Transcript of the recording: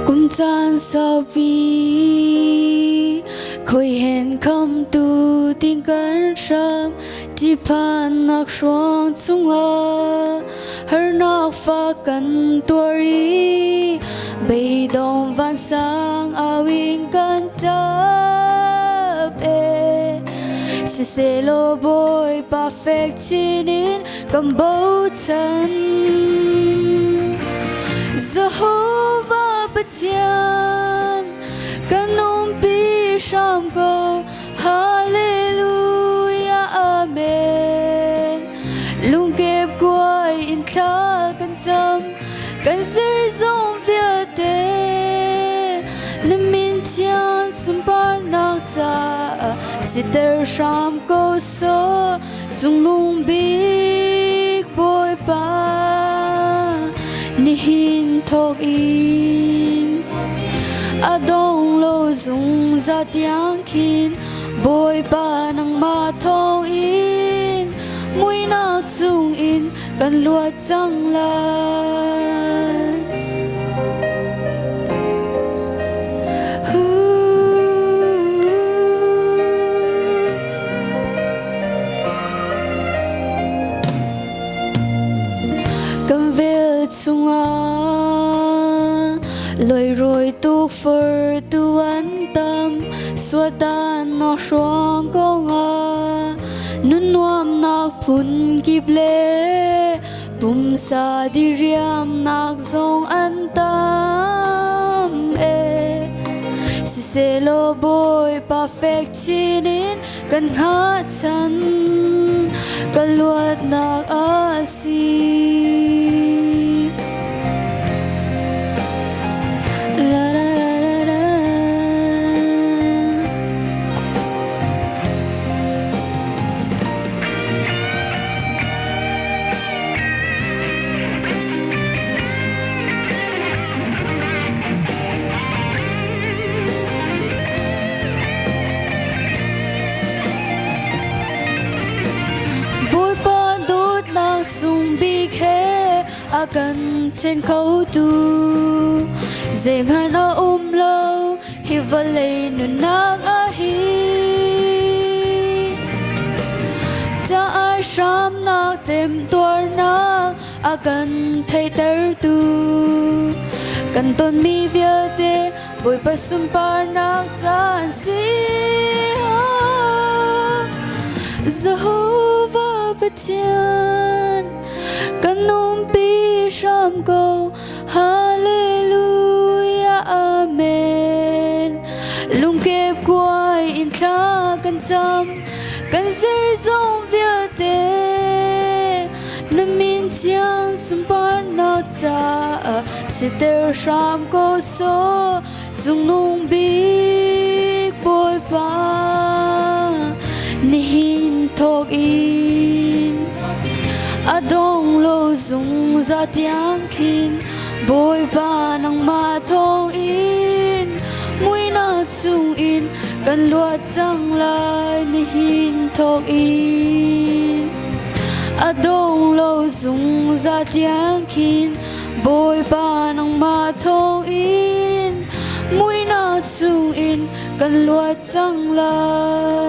cũng chan sao vì khôi hẹn không tu tiếng cơn sớm chỉ pan nạc xoang chung her nạc pha cần tuổi bay đông van sang awing kan chấp si se lo boy perfect chinin cầm bầu chân Jehovah betian kanum pi sham go hallelujah amen lung kep quay in tha kan cham kan se zong via te namin tian sun par nak cha si ter sham go so chung lung big boy pa ni hin thok in adong lo zung za tiang kin boy pa nang ma thong in mui na chung in kan luat chang la cầm về chung lôi rồi tu phở tu an tâm xua tan nó xoang công nun nuam nak phun kip le bum sa di riam nak zong an tâm si se lo boy perfect chinin kan ha chan kan luat nak asi sung big he akan chen khâu tu zem han lo hi vale nu nak a hi cha ai sham nak tem tor nak akan thei ter tu kan ton mi via te boy pasum par nak chan si Jehovah betian kanum pi sham go hallelujah amen lung kep quay in tha kan cham kan se zong via te namin chiang sum par na cha si ter sham go so chung nung big boy pa ni hin thok in adong lo zung za tiang kin boy pa nang ma thong in mui na chung in kan luat chang lai ni hin thok in adong lo zung za tiang kin boy pa nang ma thong in mui na chung in kan luat chang lai